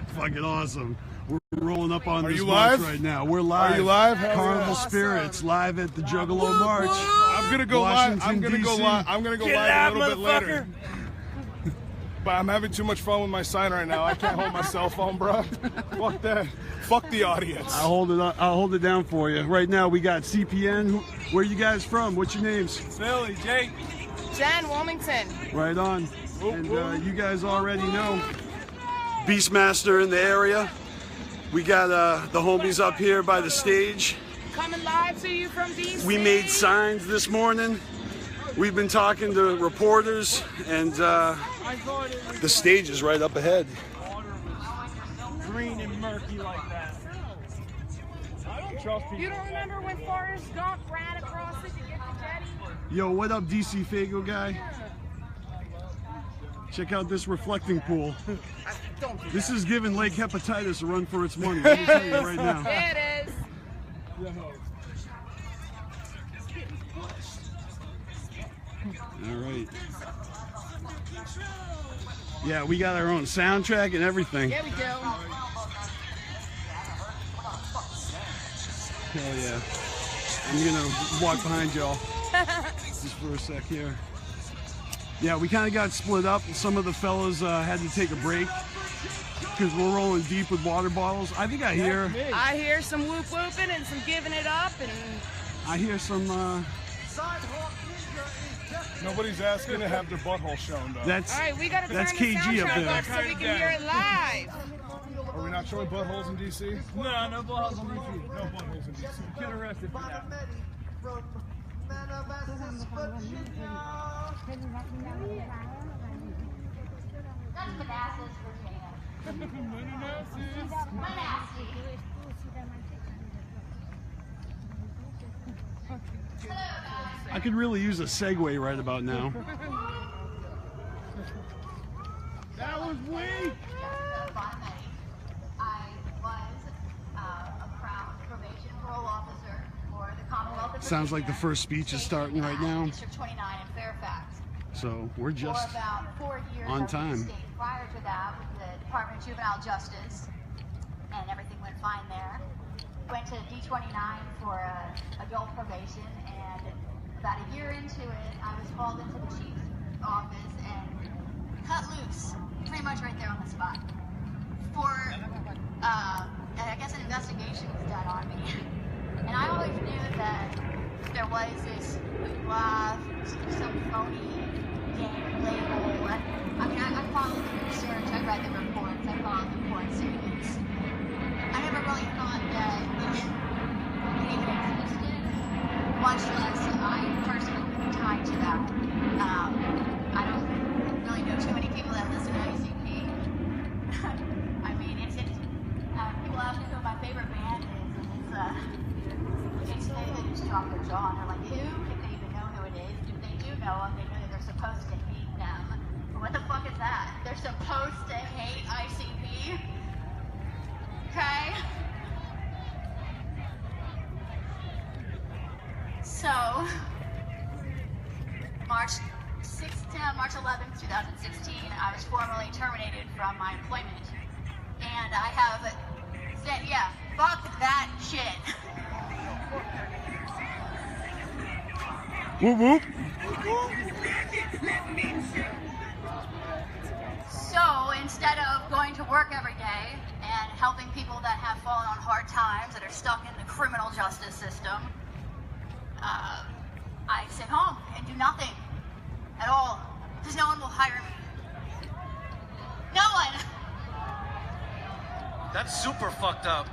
Fucking awesome. We're rolling up on this live march right now. We're live. Are you live? Carnival Awesome. Spirits live at the Juggalo March. I'm gonna go live. I'm gonna go DC. live. I'm gonna go live a little bit later. But I'm having too much fun with my sign right now. I can't hold my cell phone, bro. Fuck that. Fuck the audience. I'll hold it down for you. Right now we got CPN. Where you guys from? What's your names? Philly, Jake. Jen, Wilmington. Right on. And you guys already know Beastmaster in the area. We got the homies up here by the stage. Coming live to you from DC. We made signs this morning. We've been talking to reporters, and the stage is right up ahead. Water was green and murky like that. I don't trust people. You don't remember when Forrest Gump ran across it to get the jetty? Yo, what up, DC Fago guy? Check out this reflecting pool. This is giving Lake Hepatitis a run for its money. Let me tell you right now. There it is. All right. Yeah, we got our own soundtrack and everything. Yeah, we do. Hell yeah. I'm gonna walk behind y'all just for a sec here. Yeah, we kind of got split up. Some of the fellas had to take a break because we're rolling deep with water bottles. I think I hear some whoop whooping and some giving it up, and I hear some. Nobody's asking to have their butthole shown, though. That's all right. We gotta turn the KG up soundtrack there. up so we can hear it live. Are we not showing buttholes in DC? No buttholes in DC. No buttholes in DC. Get arrested for that. That's Manassas, Virginia. Manassas. I could really use a segue right about now. That was weak. I was a proud probation parole officer for the Commonwealth of Sounds like the Virginia, first speech is starting right now. District 29 in Fairfax. So we're just For about 4 years on I was in time. the state. Prior to that, with the Department of Juvenile Justice, and everything went fine there. Went to D29 for adult probation, and about a year into it, I was called into the chief's office and cut loose, pretty much right there on the spot. For, I guess an investigation was done on me. And I always knew that there was this hoopla, some phony game label. I mean, I followed the research, I read the reports, I followed the court statements. I never really thought that it even existed, much less I personally tied to that. I don't really know too many people that listen to ICP. I mean, people ask me who my favorite band is, and it's they just drop their jaw and they're like, who? If they even know who it is. If they do know them, they know that they're supposed to hate them. But what the fuck is that? They're supposed to hate ICP? Okay? So, March 11th, 2016, I was formally terminated from my employment. And I have said, yeah, fuck that shit. Whoop whoop. So instead of going to work every day and helping people that have fallen on hard times, that are stuck in the criminal justice system, I sit home and do nothing at all, because no one will hire me. No one! That's super fucked up.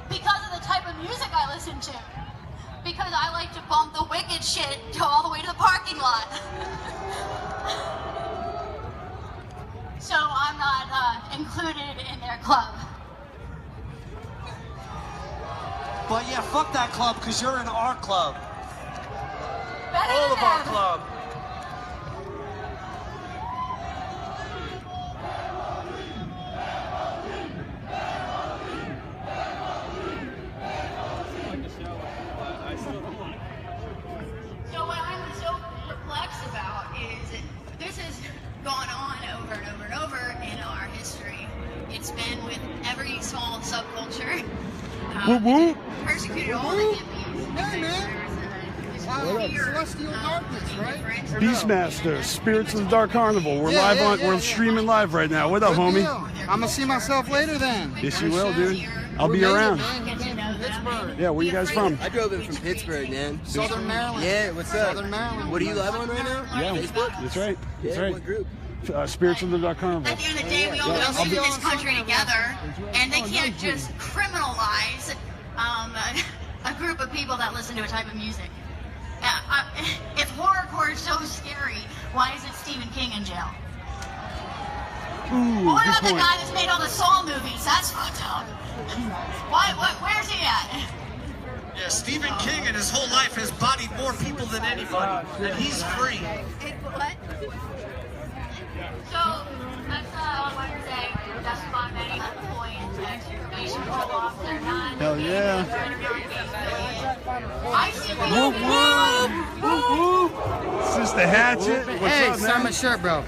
Because of the type of music I listen to. Because I like to bump the wicked shit, go all the way to the parking lot. So I'm not included in their club. But yeah, fuck that club, because you're in our club. Better All than of our them. club. Whoop whoop. Persecuted all the hippies. Hey, man. Celestial Darkness, right? Beastmaster, Spirits of the Dark Carnival. We're Yeah, live yeah, on. yeah, We're yeah. streaming live right now. What up, Good homie? deal. I'm gonna see myself later then. Yes, you will, dude. I'll We be made it, around. man. You came from Pittsburgh. Yeah, where you guys from? I drove in from Pittsburgh, man. Southern Maryland. Yeah, what's up? Southern Maryland. What are you live on right now? Yeah, Facebook? that's right. That's Yeah, right. what group? Spirits of the Dark Carnival. At the end of the day, we all live in this country together, and they can't just criminalize a group of people that listen to a type of music. If horrorcore is so scary, why isn't Stephen King in jail? Ooh, What good about the point. guy that's made all the Saw movies? That's fucked up. Where's he at? Yeah, Stephen King in his whole life has bodied more people than anybody, and he's free. What? So, that's all I wanted to say. Justify many points, exclamation off, they're not. Hell yeah. I see Whoop whoop. Whoop whoop. Sister Hatchet. What's Hey, up, sign my man? shirt, bro.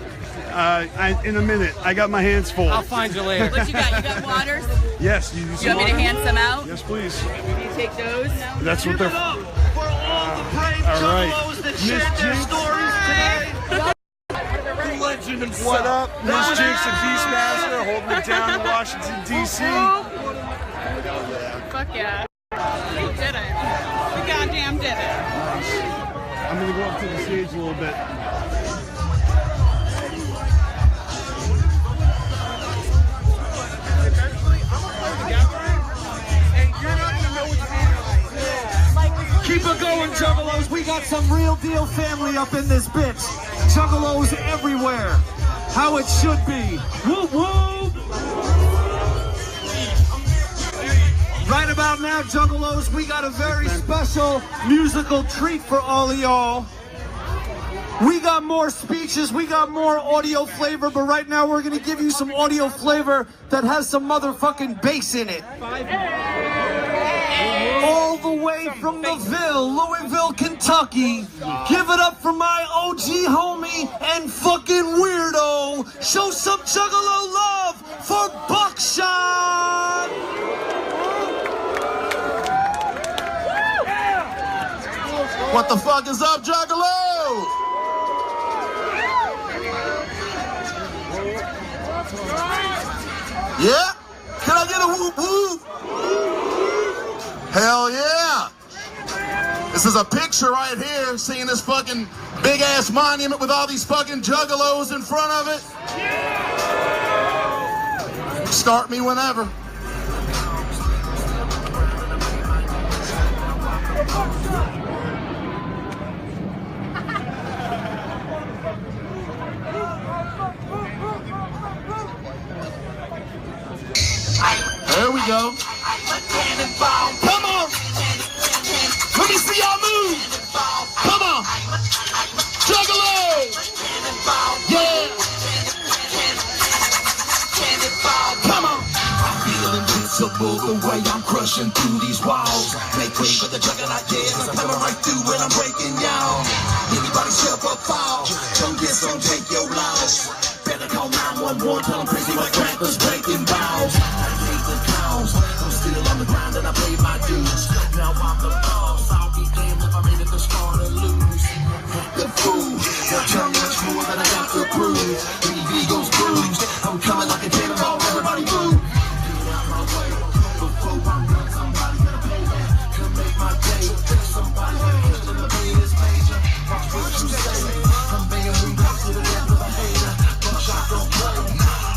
In a minute. I got my hands full. I'll find you later. What you got? You got waters? Yes. You You want me to water? hand some out? Yes, please. You take those? No. That's what they're. For all the brave All right. juggalos that Miss shared their Jinx. stories today. Legend himself. What up, Miss Jinx and Beastmaster holding it down in Washington, D.C. Fuck yeah. We did it. We goddamn did it. I'm gonna go up to the stage a little bit. Keep it going, Juggalos. We got some real deal family up in this bitch. Juggalos everywhere. How it should be. Whoop whoop. Right about now, Juggalos, we got a very special musical treat for all of y'all. We got more speeches, we got more audio flavor, but right now we're gonna give you some audio flavor that has some motherfucking bass in it. All the way from the Louisville, Kentucky. Give it up for my OG homie and fucking weirdo. Show some Juggalo love for BUKSHOT. What the fuck is up, Juggalo? Yeah? Can I get a whoop whoop? Hell yeah! This is a picture right here, seeing this fucking big ass monument with all these fucking juggalos in front of it. Start me whenever. There we go. Come on. Let me see y'all move. Come on. Juggalo. Yeah. Come on. I'm feeling invincible the way I'm crushing through these walls. Make way for the juggernaut, yeah, cause I'm coming right through and I'm breaking y'all. Anybody step up, fall. Don't get some, take your loss. Better call 911, tell them crazy like crackers breaking balls. I hate the cows, I'm still on the grind and I paid my dues. Now I'm the boss, I'll be damned if I made it to start or lose. The fool, they'll tell me much more than I got to prove. Leave egos bruised, I'm coming like a cannonball, everybody move. Get out my way, before I'm done, somebody better pay me. Come make my day, somebody better catch in the pain is major. Watch what you say, I'm banging we back to the death of a hater. BUKSHOT don't play,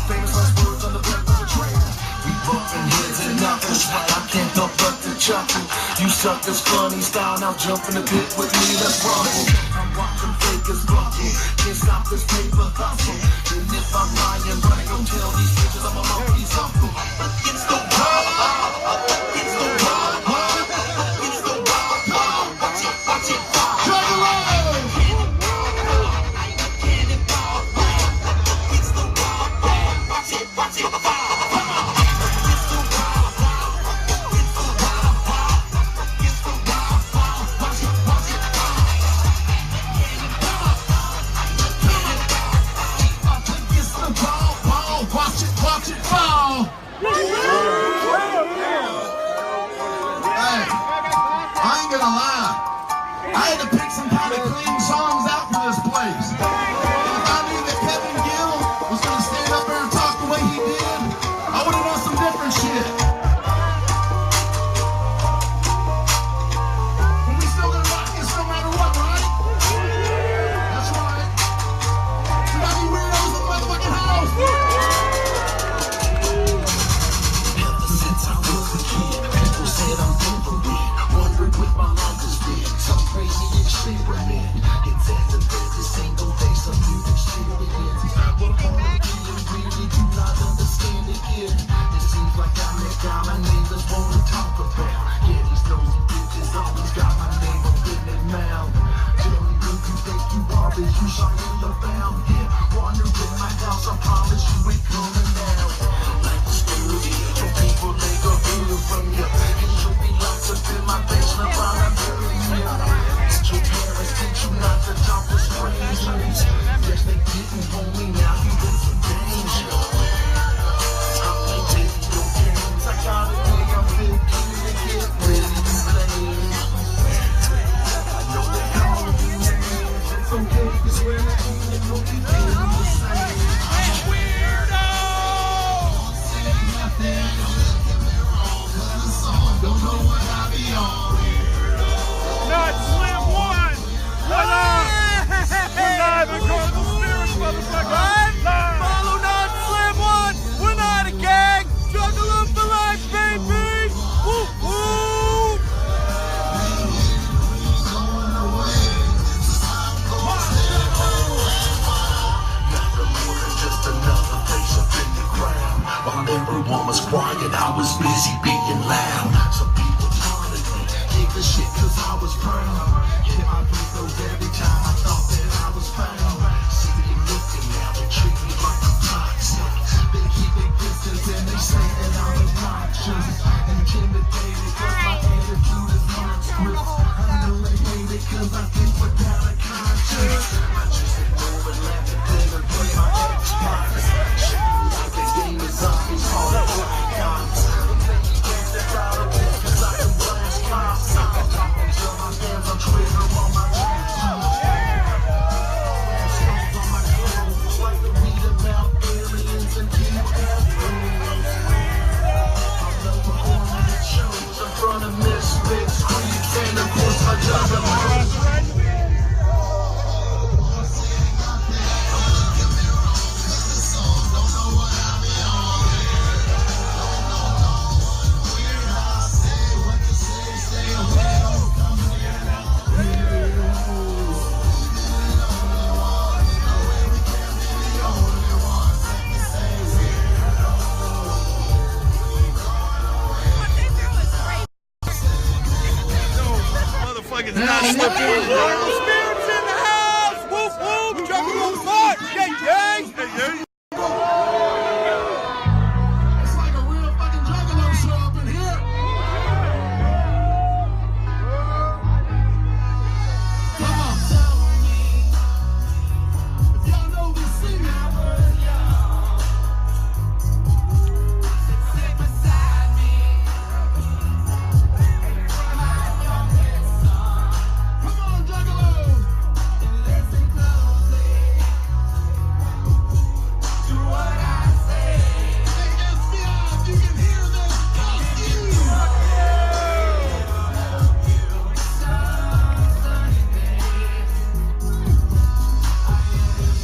famous last words on the breath of a traitor. We bumping heads and knuckles, I can't help but to chuckle. You suck this funny style, now jump in the pit with me, let's rumble. I'm watching fakers buckle, can't stop this paper hustle. And if I'm lying, but I don't tell these bitches I'm a monkey's uncle. It's the wild, it's the wild, it's the wild, watch it, watch it, Juggalo. it's the wild, watch it, watch it, one was quiet, I was busy being loud. Some people taunted me, gave a shit cause I was proud. Hit my free throws every time I thought that I was found. See me looking now, they treat me like I'm toxic. They keep their distance and they say that I'm obnoxious. Intimidated cause my attitude is monstrous. I know they hate it cause I think without a conscience. I just ignore and laugh at them and play my Xbox. Shit like a game of zombies, all the black cops. That's out of it cause I can blast cops. Show my hands on Twitter on my like to read about aliens and UFOs. I'm performing at shows in front of misfits, creeps, and of course my Juggalo. Motherfuckers not slipping. Spirits in the house! Whoop whoop! Juggalo March! Gang gang! Hey, It's like a real fucking Juggalo show up in here. Come on. If y'all know this singer. Sit beside me. Come on, Juggalo. And listen closely to what I say. Hey, FBI, if you can hear this, fuck you.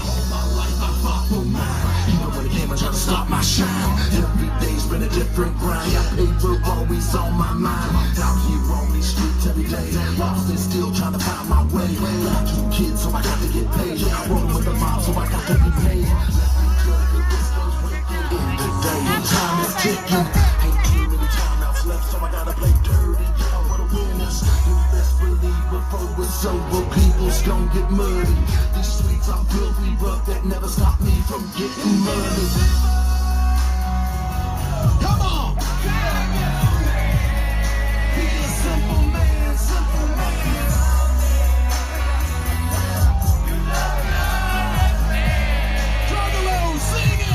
All my life I fought for mine. Even when it came and tried to stop my shine. Every day's been a different grind. Paper always on my mind. Out here on these streets every day. Lost and still trying to find my way. Got 2 kids, so I got to get paid. I roll with the mob, so I got to be paid. In the day, time is ticking. Ain't too many timeouts left, so I gotta play dirty. I wanna win this. You best believe before it's over, people's gon' get muddy. These streets are filthy rough that never stop me from getting muddy. Come on! Be a simple man, simple man. Juggalo, sing it!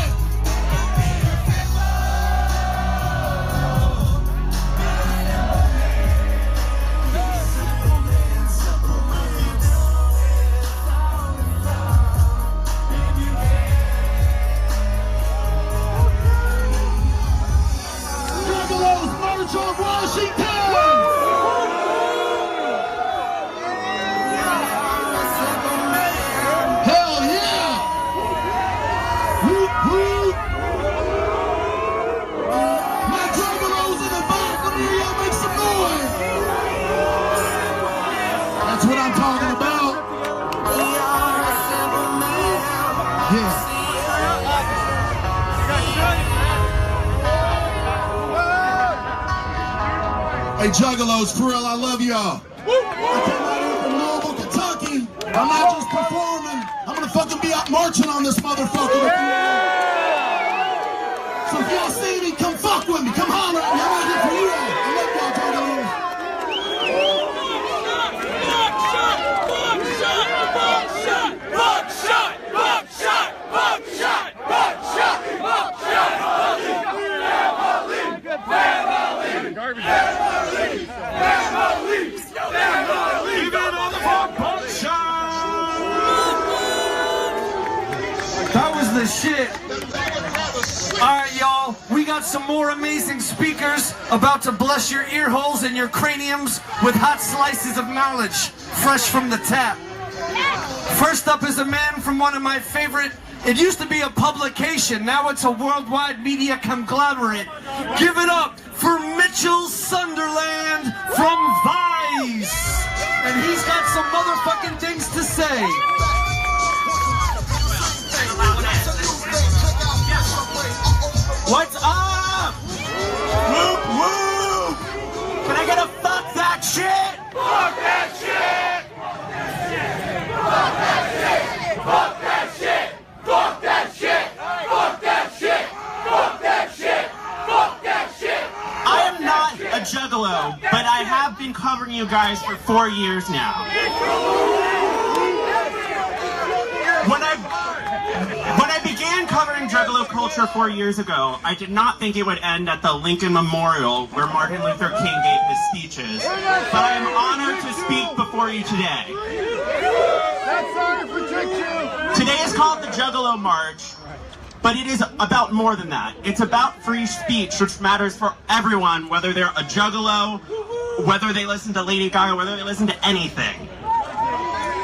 Juggalo's March on Washington! Hell yeah! Whoop whoop! My Juggalo's in the back, let me hear y'all make some noise! That's what I'm talking about! Yeah. Hey, Juggalos, for real, I love y'all. I came out here from Louisville, Kentucky. I'm not just performing. I'm gonna fucking be out marching on this motherfucker with you all. So if y'all see me, come fuck with me. Come holler at me. I'm out here for you all. I love y'all, Juggalos. That was the shit. Alright, y'all, we got some more amazing speakers about to bless your ear holes and your craniums with hot slices of knowledge, fresh from the tap. First up is a man from one of my favorite, it used to be a publication, now it's a worldwide media conglomerate. Give it up for Mitchell Sunderland from Vice. And he's got some motherfucking things to say. What's up? I have been covering you guys for 4 years now. When I began covering Juggalo culture 4 years ago, I did not think it would end at the Lincoln Memorial where Martin Luther King gave his speeches. But I am honored to speak before you today. Today is called the Juggalo March, but it is about more than that. It's about free speech, which matters for everyone, whether they're a Juggalo, whether they listen to Lady Gaga, whether they listen to anything.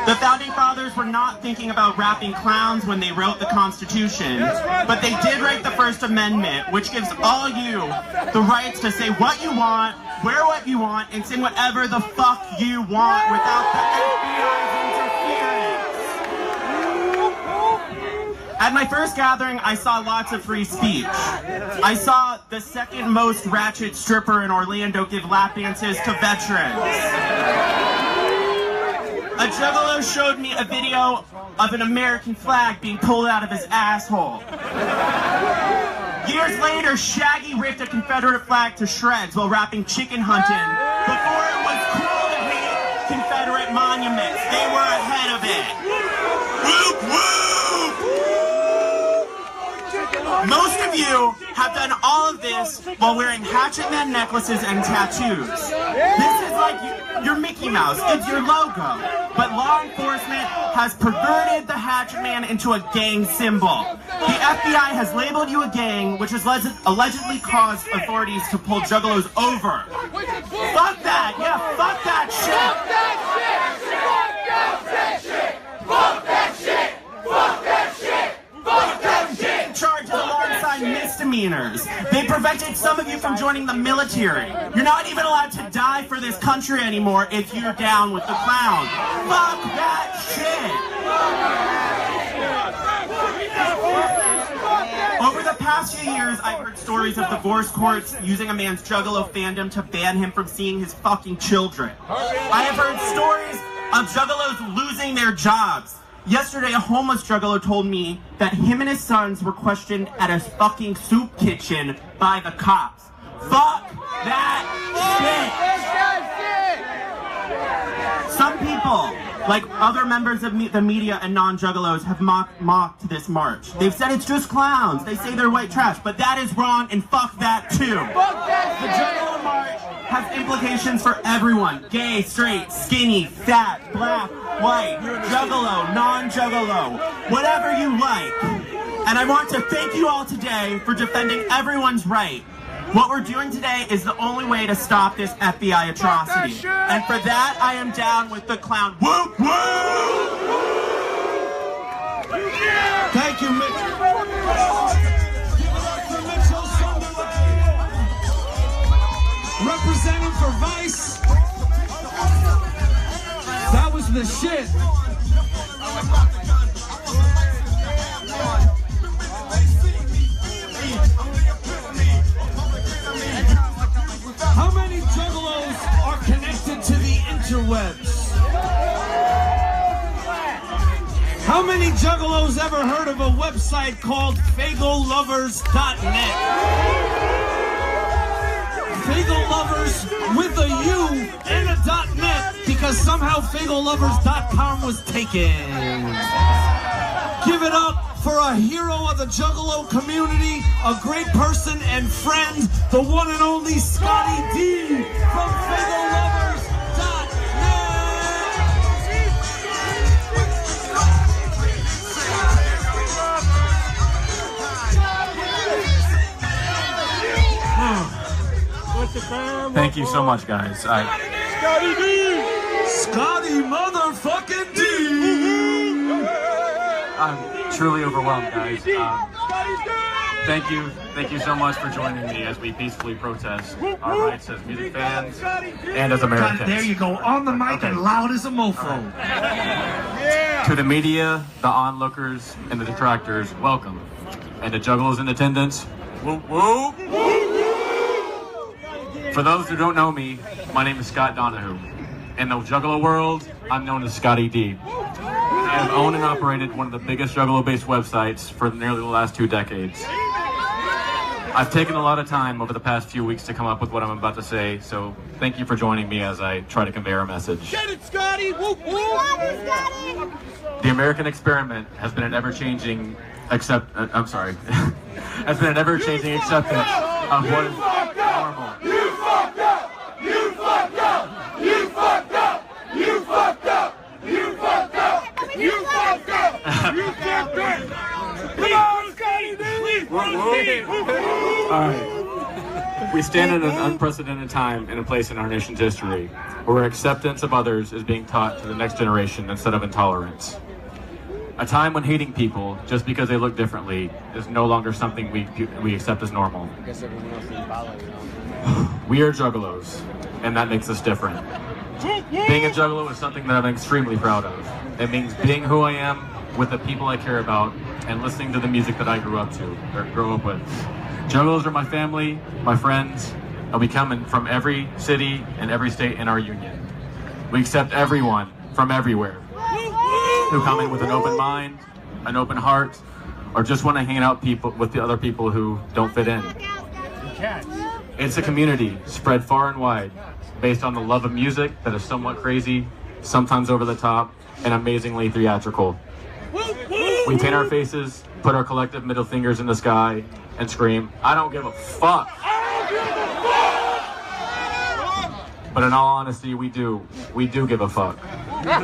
The Founding Fathers were not thinking about rapping clowns when they wrote the Constitution, but they did write the First Amendment, which gives all you the rights to say what you want, wear what you want, and sing whatever the fuck you want without the FBI's interference. At my first gathering, I saw lots of free speech. I saw the second most ratchet stripper in Orlando give lap dances to veterans. A Juggalo showed me a video of an American flag being pulled out of his asshole. Years later, Shaggy ripped a Confederate flag to shreds while rapping Chicken Huntin' before it was cool to hate Confederate monuments. They were ahead of it. Whoop, whoop! Most of you have done all of this while wearing Hatchet Man necklaces and tattoos. This is like your Mickey Mouse, it's your logo. But law enforcement has perverted the Hatchet Man into a gang symbol. The FBI has labeled you a gang, which has allegedly caused authorities to pull Juggalos over. Fuck that! Yeah, fuck that shit! Fuck that shit! Fuck that shit! Fuck that shit! Charges alongside misdemeanors. They prevented some of you from joining the military. You're not even allowed to die for this country anymore if you're down with the clown. Fuck that shit! Over the past few years, I've heard stories of divorce courts using a man's Juggalo fandom to ban him from seeing his fucking children. I have heard stories of Juggalos losing their jobs. Yesterday, a homeless Juggalo told me that him and his sons were questioned at a fucking soup kitchen by the cops. Fuck that shit! Some people, like other members of the media and non-Juggalos, have mocked this march. They've said it's just clowns. They say they're white trash, but that is wrong, and fuck that too. Fuck that shit! The Juggalo March has implications for everyone. Gay, straight, skinny, fat, black, white, Juggalo, non-Juggalo, whatever you like. And I want to thank you all today for defending everyone's right. What we're doing today is the only way to stop this FBI atrocity. And for that, I am down with the clown. Whoop, whoop! Thank you, Mitch. Representing for Vice. That was the shit. How many Juggalos are connected to the interwebs? How many Juggalos ever heard of a website called FAYGOLUVERS.net? FAYGOLUVERS with a U and a .net because somehow FAYGOLUVERS.com was taken. Give it up for a hero of the Juggalo community, a great person and friend, the one and only Scotty D from FAYGOLUVERS.net. Thank you so much, guys. Scotty D! Scotty motherfucking D! I'm truly overwhelmed, guys. Thank you so much for joining me as we peacefully protest our rights as music fans and as Americans. God, there you go, on the mic and loud as a mofo. To the media, the onlookers, and the detractors, welcome. And the Juggalos in attendance, whoop whoop! For those who don't know me, my name is Scott Donahue. In the Juggalo world, I'm known as Scotty D. I have owned and operated one of the biggest Juggalo-based websites for nearly the last 2 decades. I've taken a lot of time over the past few weeks to come up with what I'm about to say, so thank you for joining me as I try to convey our message. Get it, Scotty! Whoop, whoop. The American experiment has been an ever-changing has been an ever-changing acceptance of what is normal. You fucked up! You fucked up! You fucked up! You fucked up! You fucked up! You fucked up! You fucked up! Come on, Scotty, dude! Alright. We stand in an unprecedented time and a place in our nation's history where acceptance of others is being taught to the next generation instead of intolerance. A time when hating people just because they look differently is no longer something we accept as normal. We are juggalos, and that makes us different. Being a juggalo is something that I'm extremely proud of. It means being who I am with the people I care about and listening to the music that I grew up with. Juggalos are my family, my friends, and we come from every city and every state in our union. We accept everyone from everywhere who come in with an open mind, an open heart, or just want to hang out with the other people who don't fit in. It's a community spread far and wide based on the love of music that is somewhat crazy, sometimes over the top, and amazingly theatrical. We paint our faces, put our collective middle fingers in the sky, and scream, "I don't give a fuck!" But in all honesty, we do give a fuck.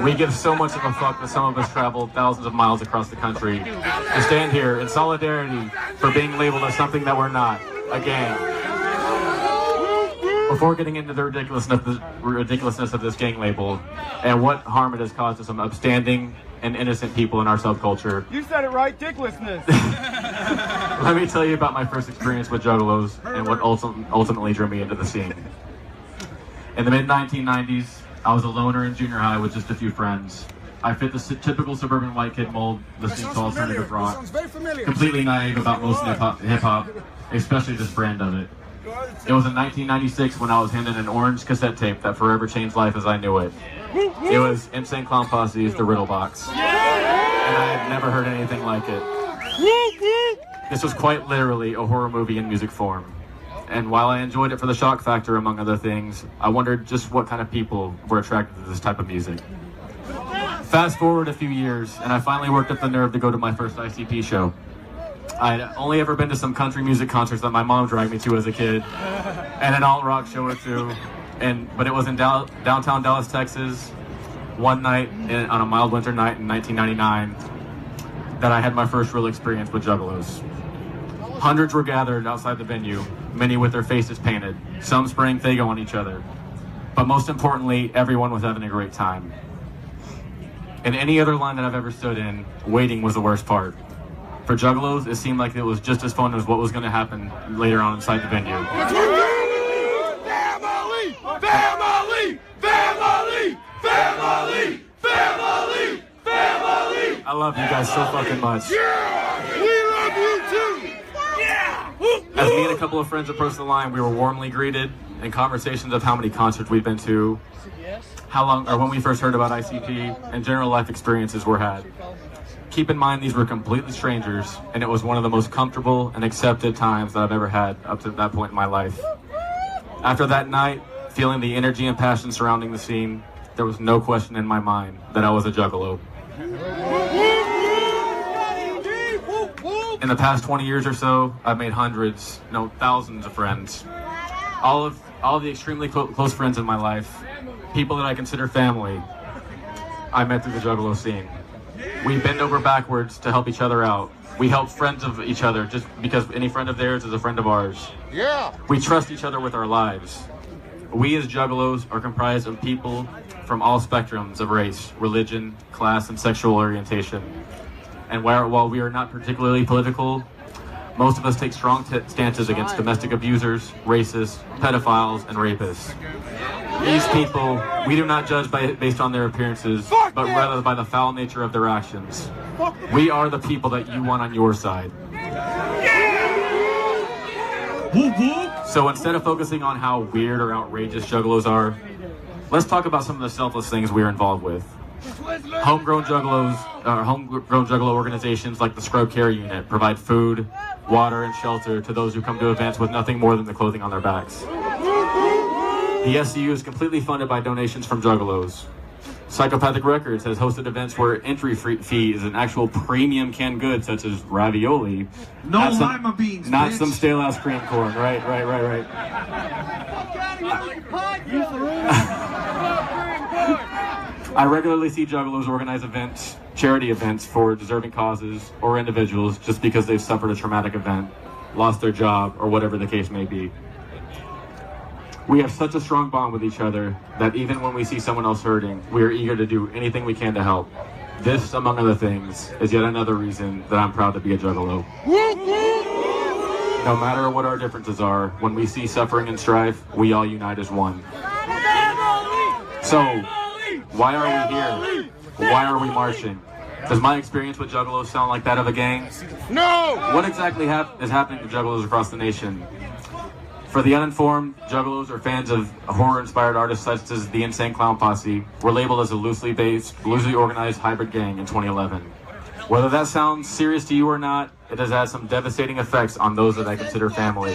We give so much of a fuck that some of us traveled thousands of miles across the country to stand here in solidarity for being labeled as something that we're not, a gang. Before getting into the ridiculousness of this gang label and what harm it has caused to some upstanding and innocent people in our subculture, You said it right, dicklessness. let me tell you about my first experience with juggalos and what ultimately drew me into the scene. In the mid-1990s, I was a loner in junior high with just a few friends. I fit the typical suburban white kid mold, listening to alternative rock, completely naive about most hip-hop, especially this brand of it. It was in 1996 when I was handed an orange cassette tape that forever changed life as I knew it. It was Insane Clown Posse's The Riddle Box, and I had never heard anything like it. This was quite literally a horror movie in music form. And while I enjoyed it for the shock factor, among other things, I wondered just what kind of people were attracted to this type of music. Fast forward a few years, and I finally worked up the nerve to go to my first ICP show. I had only ever been to some country music concerts that my mom dragged me to as a kid, and an alt-rock show or two, but it was in downtown Dallas, Texas, one night on a mild winter night in 1999 that I had my first real experience with juggalos. Hundreds were gathered outside the venue, many with their faces painted, some spraying Faygo on each other. But most importantly, everyone was having a great time. In any other line that I've ever stood in, waiting was the worst part. For juggalos, it seemed like it was just as fun as what was going to happen later on inside the venue. Family! Family! Family! Family! Family! Family! I love you guys so fucking much. Yeah! We love you too! Yeah! As me and a couple of friends approached the line, we were warmly greeted, and conversations of how many concerts we'd been to, how long, or when we first heard about ICP, and general life experiences were had. Keep in mind, these were completely strangers, and it was one of the most comfortable and accepted times that I've ever had up to that point in my life. After that night, feeling the energy and passion surrounding the scene, there was no question in my mind that I was a juggalo. In the past 20 years or so, I've made hundreds, no, thousands of friends. All of the extremely close friends in my life, people that I consider family, I met through the juggalo scene. We bend over backwards to help each other out. We help friends of each other just because any friend of theirs is a friend of ours. Yeah! We trust each other with our lives. We as juggalos are comprised of people from all spectrums of race, religion, class, and sexual orientation. And while we are not particularly political, most of us take strong stances against domestic abusers, racists, pedophiles, and rapists. These people, we do not judge based on their appearances, but rather by the foul nature of their actions. We are the people that you want on your side. So instead of focusing on how weird or outrageous juggalos are, let's talk about some of the selfless things we are involved with. Homegrown juggalo organizations like the Scrub Care Unit provide food, water, and shelter to those who come to events with nothing more than the clothing on their backs. The SCU is completely funded by donations from Juggalos. Psychopathic Records has hosted events where entry fee is an actual premium canned good, such as ravioli. No lima beans, not bitch. some stale ass cream corn. Right. I regularly see Juggalos organize events, charity events for deserving causes or individuals just because they've suffered a traumatic event, lost their job, or whatever the case may be. We have such a strong bond with each other that even when we see someone else hurting, we are eager to do anything we can to help. This, among other things, is yet another reason that I'm proud to be a Juggalo. No matter what our differences are, when we see suffering and strife, we all unite as one. So, why are we here? Why are we marching? Does my experience with Juggalos sound like that of a gang? No! What exactly is happening to Juggalos across the nation? For the uninformed, Juggalos are fans of horror-inspired artists such as the Insane Clown Posse. Were labeled as a loosely organized hybrid gang in 2011. Whether that sounds serious to you or not, it has had some devastating effects on those that I consider family.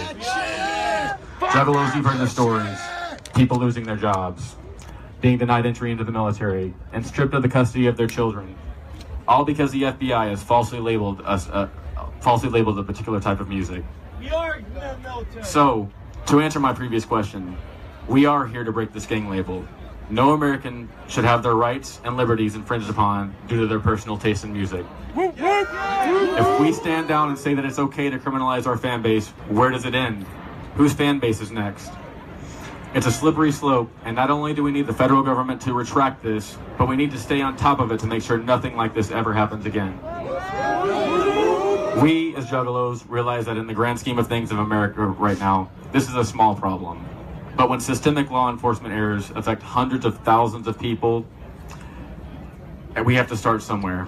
Juggalos, you've heard the stories. People losing their jobs, being denied entry into the military, and stripped of the custody of their children. All because the FBI has falsely labeled a particular type of music. So, to answer my previous question, we are here to break this gang label. No American should have their rights and liberties infringed upon due to their personal taste in music. If we stand down and say that it's okay to criminalize our fan base, where does it end? Whose fan base is next? It's a slippery slope, and not only do we need the federal government to retract this, but we need to stay on top of it to make sure nothing like this ever happens again. We, as Juggalos, realize that in the grand scheme of things of America right now, this is a small problem. But when systemic law enforcement errors affect hundreds of thousands of people, we have to start somewhere.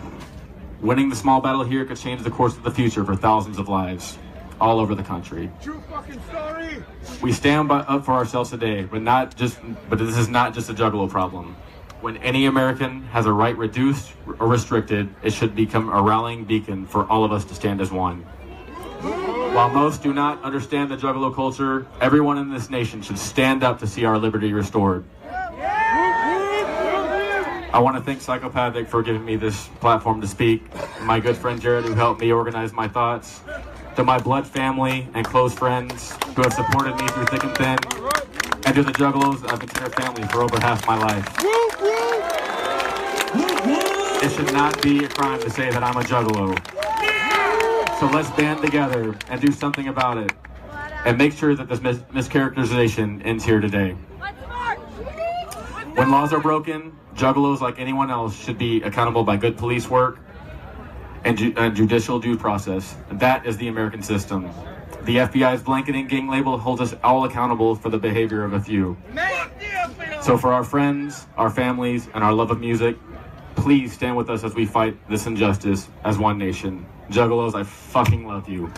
Winning the small battle here could change the course of the future for thousands of lives all over the country. True fucking story. We stand up for ourselves today, but this is not just a Juggalo problem. When any American has a right reduced or restricted, it should become a rallying beacon for all of us to stand as one. While most do not understand the Juggalo culture, everyone in this nation should stand up to see our liberty restored. I want to thank Psychopathic for giving me this platform to speak, my good friend Jared who helped me organize my thoughts, to my blood family and close friends who have supported me through thick and thin, and to the Juggalos that I've considered family for over half my life. It should not be a crime to say that I'm a Juggalo. So let's band together and do something about it, and make sure that this mischaracterization ends here today. When laws are broken, Juggalos, like anyone else, should be accountable by good police work and judicial due process. That is the American system. The FBI's blanketing gang label holds us all accountable for the behavior of a few. So for our friends, our families, and our love of music, please stand with us as we fight this injustice as one nation. Juggalos, I fucking love you.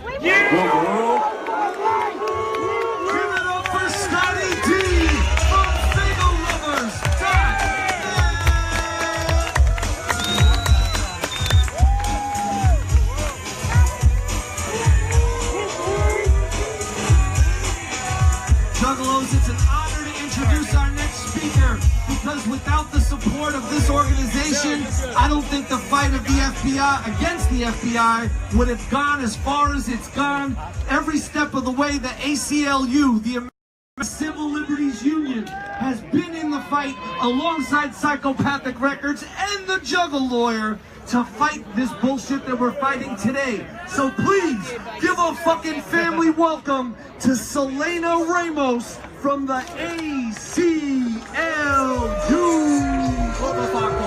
Juggalos, it's an honor to introduce our next speaker, because without the support of this organization, I don't think the fight of the FBI against the FBI would have gone as far as it's gone. Every step of the way, the ACLU, the American Civil Liberties Union, has been in the fight alongside Psychopathic Records and the Juggle Lawyer to fight this bullshit that we're fighting today. So please, give a fucking family welcome to Selena Ramos from the ACLU. Motherfucker.